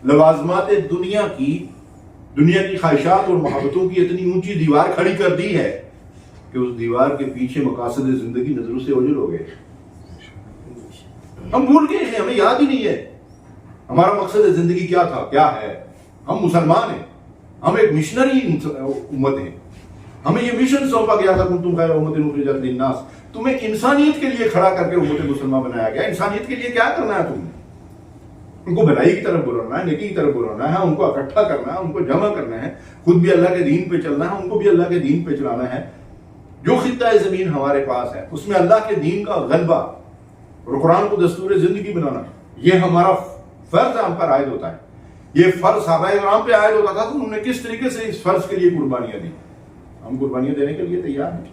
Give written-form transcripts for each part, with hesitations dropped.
لوازمات دنیا کی خواہشات اور محبتوں کی اتنی اونچی دیوار کھڑی کر دی ہے کہ اس دیوار کے پیچھے مقاصد زندگی نظروں سے اوجھل ہو گئے. ہم بھول گئے ہیں, ہمیں یاد ہی نہیں ہے ہمارا مقصد زندگی کیا تھا, کیا ہے. ہم مسلمان ہیں, ہم ایک مشنری امت ہیں. ہمیں یہ مشن سونپا گیا تھا کنتم خیر امۃ اخرجت للناس. تمہیں انسانیت کے لیے کھڑا کر کے امت مسلمہ بنایا گیا. انسانیت کے لیے کیا کرنا ہے تم نے؟ ان کو بھلائی کی طرف بلانا ہے, نیکی کی طرف بلانا ہے, ان کو اکٹھا کرنا ہے, ان کو جمع کرنا ہے, خود بھی اللہ کے دین پہ چلنا ہے, ان کو بھی اللہ کے دین پہ چلانا ہے. جو خطہ زمین ہمارے پاس ہے اس میں اللہ کے دین کا غلبہ اور قرآن کو دستور زندگی بنانا, یہ ہمارا فرض ہم پر عائد ہوتا ہے. یہ فرض صحابہ کرام پہ عائد ہوتا تھا تو انہوں نے کس طریقے سے اس فرض کے لیے قربانیاں دی. ہم قربانیاں دینے کے لیے تیار ہیں؟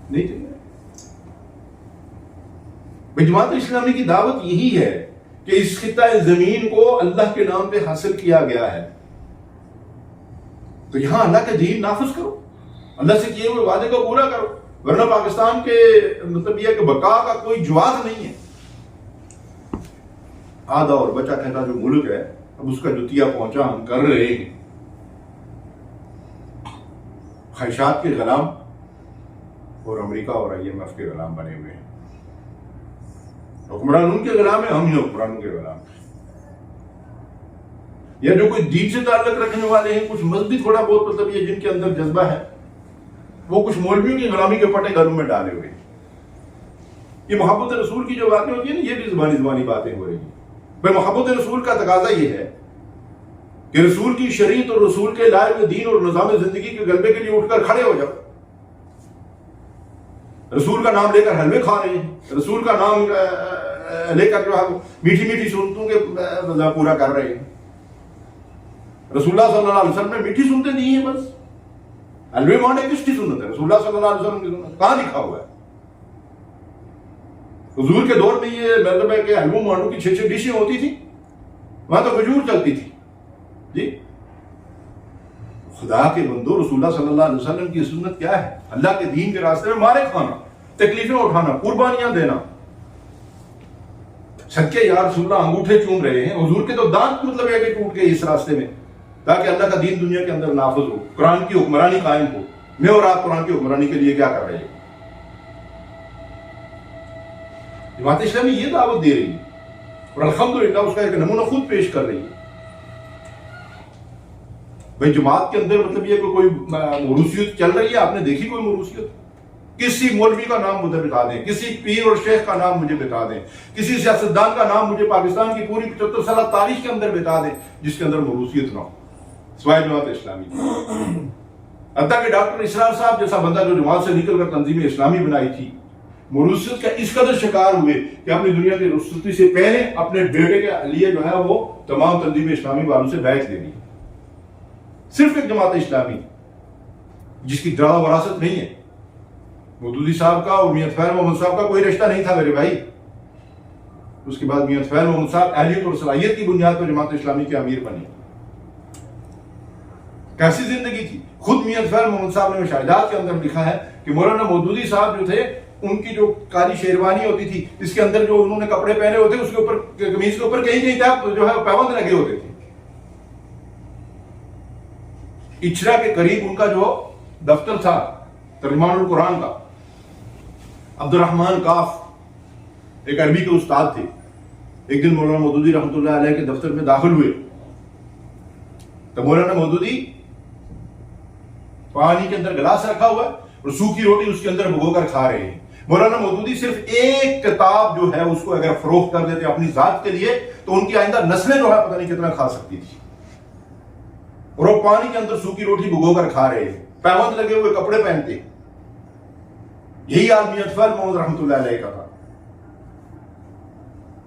نہیں تیار. جماعت اسلامی کی دعوت یہی ہے کہ اس خطہ زمین کو اللہ کے نام پہ حاصل کیا گیا ہے, تو یہاں اللہ کا دین نافذ کرو, اللہ سے کیے ہوئے وعدے کو پورا کرو, ورنہ پاکستان کے مطلب یہ کہ بقا کا کوئی جواز نہیں ہے. آدھا اور بچا کھیتا جو ملک ہے اب اس کا جتیا پہنچا ہم کر رہے ہیں. خواہشات کے غلام اور امریکہ اور IMF کے غلام بنے ہوئے ہیں. حکمران ان کے غلام ہیں, ہم ہی حکمرانوں کے غلام ہیں. یا جو کوئی دین سے تعلق رکھنے والے ہیں, کچھ مذہبی تھوڑا بہت مطلب یہ جن کے اندر جذبہ ہے, وہ کچھ مولویوں کی غلامی کے پٹے گھروں میں ڈالے ہوئے ہیں. یہ محبت رسول کی جو باتیں ہوتی ہیں نا, یہ بھی زبانی باتیں ہو رہی ہیں. بھائی محبت رسول کا تقاضا یہ ہے کہ رسول کی شریعت اور رسول کے لائے ہوئے دین اور نظام زندگی کے غلبے کے لیے اٹھ کر کھڑے ہو جاؤ. رسول کا نام لے کر حلوے کھا رہے ہیں, رسول کا نام لے کر جو ہے میٹھی میٹھی سنتوں کے پورا کر رہے ہیں. رسول اللہ صلی اللہ علیہ وسلم نے میٹھی سنتے نہیں ہیں, بس حلوے مانڈے کس کی سنت ہے؟ رسول اللہ صلی اللہ علیہ وسلم کی سنت کہاں لکھا ہوا ہے؟ حضور کے دور میں یہ مطلب ہے کہ حلووں مانڈوں کی 6 ڈشیں ہوتی تھی, وہاں تو کھجور چلتی تھی. جی خدا کے بندو, رسول اللہ صلی اللہ علیہ وسلم کی سنت کیا ہے؟ اللہ کے دین کے راستے میں مارے کھانا, تکلیفیں اٹھانا, قربانیاں دینا. صدقے یا رسول اللہ انگوٹھے چوم رہے ہیں, حضور کے تو دانت مطلب ہے کہ ٹوٹ گئے اس راستے میں, تاکہ اللہ کا دین دنیا کے اندر نافذ ہو, قرآن کی حکمرانی قائم ہو. میں اور آپ قرآن کی حکمرانی کے لیے کیا کر رہے ہیں؟ جماعت اسلامی یہ دعوت دے رہی ہے اور الحمدللہ اس کا ایک نمونہ خود پیش کر رہی ہے. بھائی جماعت کے اندر مطلب یہ کوئی موروثیت چل رہی ہے, آپ نے دیکھی کوئی موروثیت؟ کسی مولوی کا نام مجھے بتا دیں, کسی پیر اور شیخ کا نام مجھے بتا دیں, کسی سیاستدان کا نام مجھے پاکستان کی پوری 75 سالہ تاریخ کے اندر بتا دیں جس کے اندر موروثیت نہ ہو سوائے جماعت اسلامی. حتیٰ کہ ڈاکٹر اسرار صاحب جیسا بندہ جو جماعت سے نکل کر تنظیم اسلامی بنائی تھی, موروثیت کا اس قدر شکار ہوئے کہ اپنی دنیا کی رخصتی سے پہلے اپنے بیٹے کے لیے جو ہے وہ تمام تنظیم اسلامی والوں سے بیعت لے لی. صرف ایک جماعت اسلامی جس کی جڑ وراثت نہیں ہے. مودودی صاحب کا اور میاں طفیل محمد صاحب کا کوئی رشتہ نہیں تھا میرے بھائی. اس کے بعد میاں طفیل محمد صاحب اہلیت اور صلاحیت کی بنیاد پر جماعت اسلامی کے امیر بنے. کیسی زندگی تھی؟ خود میاں طفیل محمد صاحب نے مشاہدات کے اندر لکھا ہے کہ مولانا مودودی صاحب جو تھے ان کی جو کالی شیروانی ہوتی تھی, اس کے اندر جو انہوں نے کپڑے پہنے ہوتے اس کے اوپر قمیض کے اوپر کہیں کہیں تک جو ہے پیبند لگے ہوتے تھے. اچرا کے قریب ان کا جو دفتر تھا ترجمان القرآن کا, عبد الرحمن کاف ایک عربی کے استاد تھے. ایک دن مولانا مودودی رحمۃ اللہ علیہ کے دفتر میں داخل ہوئے تو مولانا مودودی پانی کے اندر گلاس رکھا ہوا ہے اور سوکھی روٹی اس کے اندر بھگو کر کھا رہے ہیں. مولانا مودودی صرف ایک کتاب جو ہے اس کو اگر فروخت کر دیتے اپنی ذات کے لیے تو ان کی آئندہ نسلیں جو ہے پتہ نہیں کتنا کھا سکتی تھی. اور وہ پانی کے اندر سوکھی روٹی بھگو کر کھا رہے ہیں, پیبند لگے ہوئے کپڑے پہنتے. یہی آدمی اطفال محمد رحمۃ اللہ علیہ کا تھا.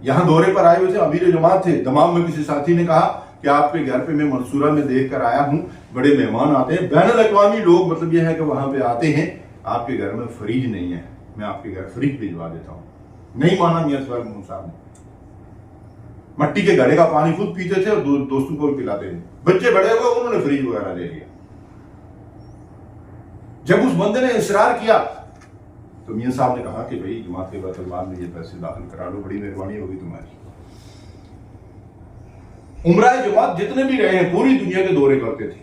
یہاں دورے پر آئے ہوئے تھے, امیر جماعت تھے. دمام میں کسی ساتھی نے کہا کہ آپ کے گھر پہ میں منصورہ میں دیکھ کر آیا ہوں, بڑے مہمان آتے ہیں, بین الاقوامی لوگ مطلب یہ ہے کہ وہاں پہ آتے ہیں, آپ کے گھر میں فریج نہیں ہے, میں آپ کے گھر فریج بھجوا دیتا ہوں. نہیں مانا میاں طفیل محمد صاحب نے. مٹی کے گھڑے کا پانی خود پیتے تھے اور دوستوں کو پلاتے تھے. بچے بڑے ہوئے انہوں نے فریج وغیرہ لے لیا. جب اس بندے نے اصرار کیا تو میاں صاحب نے کہا کہ بھائی جماعت کے بیت المال میں یہ پیسے داخل کرا لو, بڑی مہربانی ہوگی تمہاری. عمرہ جماعت جتنے بھی رہے ہیں پوری دنیا کے دورے کرتے تھے.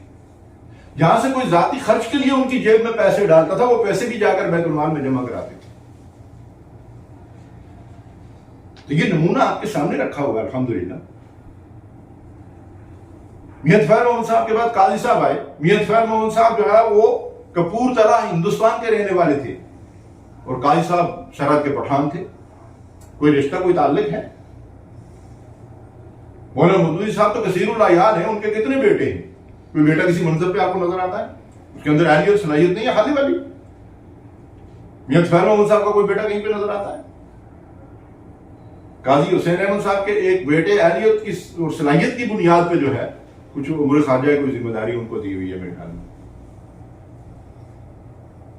جہاں سے کوئی ذاتی خرچ کے لیے ان کی جیب میں پیسے ڈالتا تھا وہ پیسے بھی جا کر بیت المال میں جمع کراتے تھے. تو یہ نمونہ آپ کے سامنے رکھا ہوا ہے الحمدللہ. میاں طفیل محمد صاحب کے بعد قاضی صاحب آئے. میاں طفیل محمد صاحب جو ہے وہ کپور طرح ہندوستان کے رہنے والے تھے اور قاضی صاحب سرحد کے پٹھان تھے. کوئی رشتہ کوئی تعلق ہے؟ مولانا مودودی صاحب تو کثیر العیال ہیں. ان کے کتنے بیٹے ہیں؟ کوئی بیٹا کسی منظر پہ آپ کو نظر آتا ہے؟ اس کے اندر اہلیت صلاحیت نہیں ہے خالی والی. میاں طفیل محمد صاحب کا کوئی بیٹا کہیں پہ نظر آتا ہے؟ قاضی حسین احمد صاحب کے ایک بیٹے اہلیت کی اور صلاحیت کی بنیاد پہ جو ہے کچھ امور خارجہ کوئی ذمہ داری ان کو دی ہوئی ہے میرے خیال میں.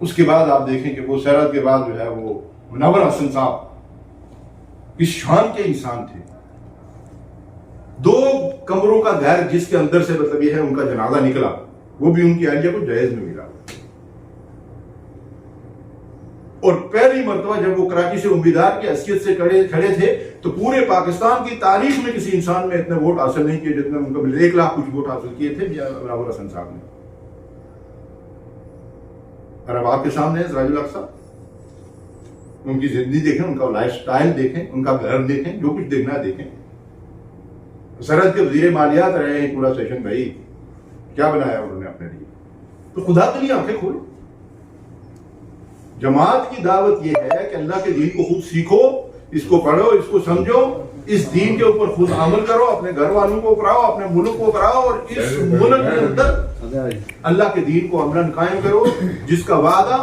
اس کے بعد آپ دیکھیں کہ وہ سرحد کے بعد جو ہے وہ منور حسن صاحب اس شان کے انسان تھے. 2 کمروں کا گھر جس کے اندر سے مطلب یہ ہے ان کا جنازہ نکلا وہ بھی ان کی اہلیہ کو جہیز میں ملا. اور پہلی مرتبہ جب وہ کراچی سے امیدوار کی حیثیت سے کھڑے تھے تو پورے پاکستان کی تاریخ میں کسی انسان میں اتنے ووٹ حاصل نہیں کیے جتنے ان کو 1 لاکھ کچھ ووٹ حاصل کیے تھے منور حسن صاحب نے. اور اب آپ کے سامنے ہے سراج الحق صاحب. ان کی زندگی دیکھیں, ان کا لائف سٹائل دیکھیں, ان کا گھر دیکھیں, جو کچھ دیکھنا ہے دیکھیں. سرحد کے وزیر مالیات رہے ہیں پورا سیشن. بھائی کیا بنایا انہوں نے اپنے لیے؟ تو خدا کے لیے آنکھیں کھولو. جماعت کی دعوت یہ ہے کہ اللہ کے دین کو خود سیکھو, اس کو پڑھو, اس کو سمجھو, اس دین کے اوپر خود عمل کرو, اپنے گھر والوں کو کراؤ, اپنے ملک کو کراؤ, اور اس ملک کے اندر اللہ کے دین کو عملاً قائم کرو جس کا وعدہ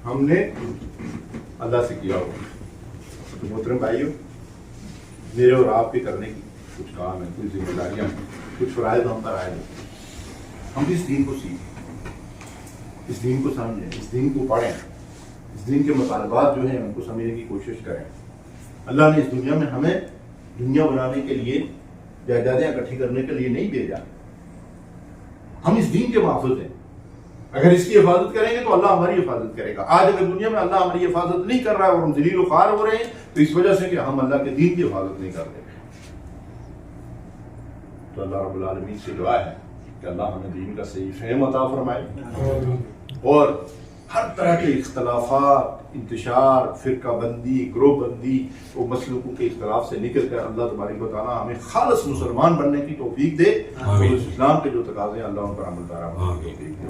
ہم نے اللہ سے کیا ہو. تو محترم بھائیو, میرے اور آپ کے کرنے کی کچھ کام ہے, کچھ ذمہ داریاں ہیں, کچھ فرائض ہم پر آئے ہیں. ہم اس دین کو سیکھیں, اس دین کو سمجھیں, اس دین کو پڑھیں, اس دین کے مطالبات جو ہیں ان کو سمجھنے کی کوشش کریں. اللہ نے اس دنیا میں ہمیں دنیا بنانے کے لیے, جائیدادیں اکٹھی کرنے کے لیے نہیں بھیجا. ہم اس دین کے محافظ ہیں. اگر اس کی حفاظت کریں گے تو اللہ ہماری حفاظت کرے گا. آج اگر دنیا میں اللہ ہماری حفاظت نہیں کر رہا ہے اور ہم ذلیل و خوار ہو رہے ہیں تو اس وجہ سے کہ ہم اللہ کے دین کی حفاظت نہیں کر رہے. تو اللہ رب العالمین سے دعا ہے کہ اللہ ہمیں دین کا صحیح فہم عطا فرمائے اور ہر طرح کے اختلافات, انتشار, فرقہ بندی, گروہ بندی اور مسلکوں کے اختلاف سے نکل کر اللہ تبارک و تعالیٰ ہمیں خالص مسلمان بننے کی توفیق دے. اور اس اسلام کے جو تقاضے ہیں اللہ ان پر عمل پیرا بننے کی توفیق دے.